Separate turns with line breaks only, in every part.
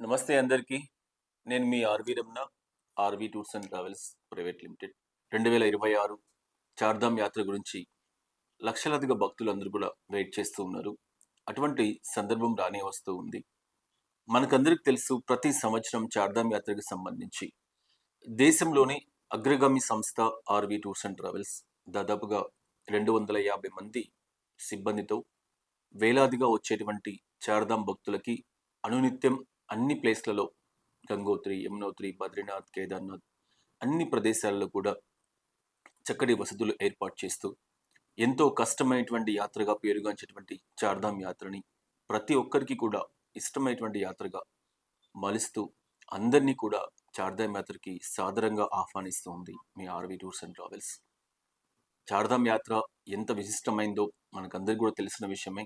నమస్తే అందరికీ. నేను మీ RV Ramana, RV tours and travels private limited. 2026 Chardham యాత్ర గురించి లక్షలాదిగా భక్తులందరూ కూడా వెయిట్ చేస్తూ ఉన్నారు. అటువంటి సందర్భం రానే వస్తూ ఉంది. మనకందరికి తెలుసు ప్రతి సంవత్సరం చార్ధామ్ యాత్రకు సంబంధించి దేశంలోని అగ్రగామి సంస్థ ఆర్‌వి టూర్స్ అండ్ ట్రావెల్స్ దాదాపుగా 250 మంది సిబ్బందితో వేలాదిగా వచ్చేటువంటి చార్ధామ్ భక్తులకి అనునిత్యం అన్ని ప్లేస్‌లలో గంగోత్రి, యమునోత్రి, బద్రీనాథ్, కేదార్‌నాథ్ అన్ని ప్రదేశాలలో కూడా చక్కటి వసతులు ఏర్పాటు చేస్తూ, ఎంతో కష్టమైనటువంటి యాత్రగా పేరుగాంచేటువంటి చార్ధామ్ యాత్రని ప్రతి ఒక్కరికి కూడా ఇష్టమైనటువంటి యాత్రగా మలుస్తూ, అందరినీ కూడా చార్ధామ్ యాత్రకి సాదరంగా ఆహ్వానిస్తూ ఉంది మీ RV tours and travels. Chardham యాత్ర ఎంత విశిష్టమైందో మనకందరికీ కూడా తెలిసిన విషయమే.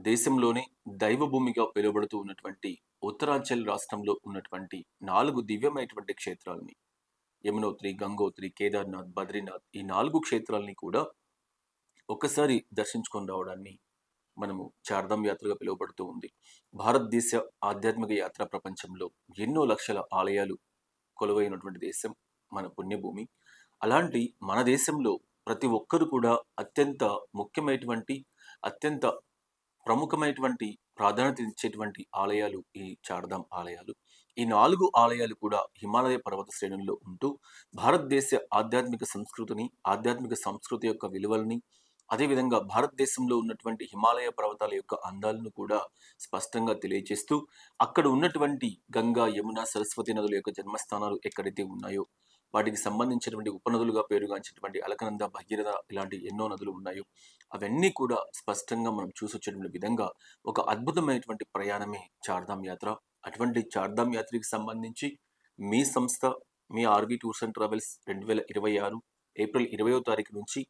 దేశంలోనే దైవభూమిగా పిలువబడుతూ ఉన్నటువంటి ఉత్తరాంచల్ రాష్ట్రంలో ఉన్నటువంటి 4 దివ్యమైనటువంటి క్షేత్రాలని యమునోత్రి, గంగోత్రి, కేదార్‌నాథ్, బద్రీనాథ్ ఈ 4 క్షేత్రాలని కూడా ఒక్కసారి దర్శించుకొని రావడాన్ని మనము చార్ధామ్ యాత్రగా పిలువబడుతూ ఉంది. భారతదేశ ఆధ్యాత్మిక యాత్ర ప్రపంచంలో ఎన్నో లక్షల ఆలయాలు కొలువైనటువంటి దేశం మన పుణ్యభూమి. అలాంటి మన దేశంలో ప్రతి ఒక్కరు కూడా అత్యంత ముఖ్యమైనటువంటి, అత్యంత ప్రముఖమైనటువంటి ప్రాధాన్యత ఇచ్చేటువంటి ఆలయాలు ఈ చార్ధామ్ ఆలయాలు. ఈ 4 ఆలయాలు కూడా హిమాలయ పర్వత శ్రేణుల్లో ఉంటూ భారతదేశ ఆధ్యాత్మిక సంస్కృతిని, ఆధ్యాత్మిక సంస్కృతి యొక్క విలువల్ని, అదేవిధంగా భారతదేశంలో ఉన్నటువంటి హిమాలయ పర్వతాల యొక్క అందాలను కూడా స్పష్టంగా తెలియజేస్తూ, అక్కడ ఉన్నటువంటి గంగా, యమున, సరస్వతి నదుల యొక్క జన్మస్థానాలు ఎక్కడైతే ఉన్నాయో, వాటికి సంబంధించినటువంటి ఉపనదులుగా పేరుగాంచినటువంటి అలకనంద, భగీరథ ఇలాంటి ఎన్నో నదులు ఉన్నాయో, అవన్నీ కూడా స్పష్టంగా మనం చూసొచ్చేటువంటి విధంగా ఒక అద్భుతమైనటువంటి ప్రయాణమే చార్ధామ్ యాత్ర. అటువంటి చార్ధామ్ యాత్రకి సంబంధించి మీ సంస్థ, మీ RV tours and travels 2026 April 20వ తారీఖు నుంచి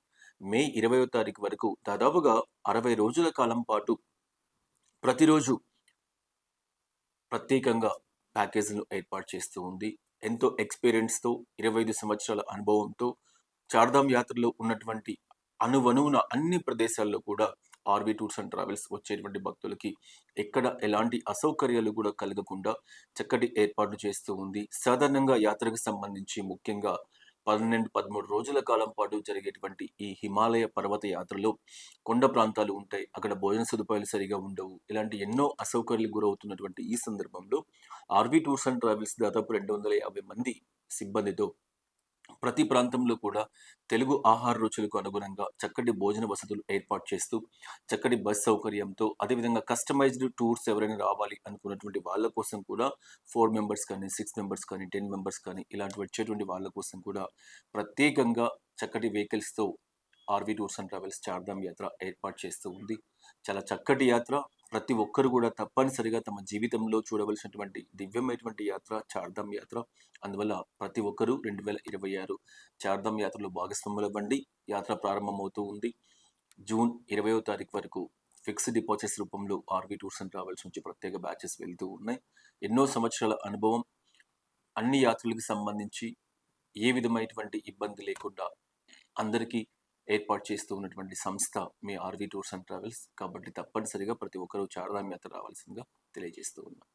మే 20వ తారీఖు వరకు దాదాపుగా 60 రోజుల కాలం పాటు ప్రతిరోజు ప్రత్యేకంగా ప్యాకేజీలను ఏర్పాటు చేస్తూ ఉంది. ఎంతో ఎక్స్‌పీరియన్స్‌తో 25 సంవత్సరాల అనుభవంతో చార్ధామ్ యాత్రలో ఉన్నటువంటి అణువణువున అన్ని ప్రదేశాల్లో కూడా ఆర్‌వి టూర్స్ అండ్ ట్రావెల్స్ వచ్చేటువంటి భక్తులకి ఎక్కడ ఎలాంటి అసౌకర్యాలు కూడా కలగకుండా చక్కటి ఏర్పాట్లు చేస్తూ ఉంది. సాధారణంగా యాత్రకు సంబంధించి ముఖ్యంగా 12, 13 రోజుల కాలం పాటు జరిగేటువంటి ఈ హిమాలయ పర్వత యాత్రలో కొండ ప్రాంతాలు ఉంటాయి. అక్కడ భోజన సదుపాయాలు సరిగా ఉండవు. ఇలాంటి ఎన్నో అసౌకర్యాలకు గురవుతున్నటువంటి ఈ సందర్భంలో ఆర్‌వి టూర్స్ అండ్ ట్రావెల్స్ దాదాపు 250 మంది సిబ్బందితో ప్రతి ప్రాంతంలో కూడా తెలుగు ఆహార రుచులకు అనుగుణంగా చక్కటి భోజన వసతులు ఏర్పాటు చేస్తూ, చక్కటి బస్ సౌకర్యంతో, అదేవిధంగా కస్టమైజ్డ్ టూర్స్ ఎవరైనా రావాలి అనుకున్నటువంటి వాళ్ళ కోసం కూడా 4 మెంబర్స్ కానీ, 6 మెంబర్స్ కానీ, 10 మెంబర్స్ కానీ ఇలాంటి వచ్చేటువంటి వాళ్ళ కోసం కూడా ప్రత్యేకంగా చక్కటి వెహికల్స్‌తో RV tours and travels Chardham యాత్ర ఏర్పాటు చేస్తూ ఉంది. చాలా చక్కటి యాత్ర. ప్రతి ఒక్కరు కూడా తప్పనిసరిగా తమ జీవితంలో చూడవలసినటువంటి దివ్యమైనటువంటి యాత్ర చార్ధామ్ యాత్ర. అందువల్ల ప్రతి ఒక్కరూ 2026 చార్ధామ్ యాత్రలో భాగస్వాములవ్వండి. యాత్ర ప్రారంభమవుతూ ఉంది. జూన్ 20వ తారీఖు వరకు ఫిక్స్డ్ డిపాజిట్స్ రూపంలో ఆర్‌వి టూర్స్ అండ్ ట్రావెల్స్ నుంచి ప్రత్యేక బ్యాచెస్ వెళ్తూ ఉన్నాయి. ఎన్నో సంవత్సరాల అనుభవం, అన్ని యాత్రలకు సంబంధించి ఏ విధమైనటువంటి ఇబ్బంది లేకుండా అందరికీ ఏర్పాటు చేస్తూ ఉన్నటువంటి సంస్థ మీ ఆర్‌వి టూర్స్ అండ్ ట్రావెల్స్. కాబట్టి తప్పనిసరిగా ప్రతి ఒక్కరూ చార్ధామ్ యాత్ర రావాల్సిందిగా తెలియజేస్తూ ఉన్నాను.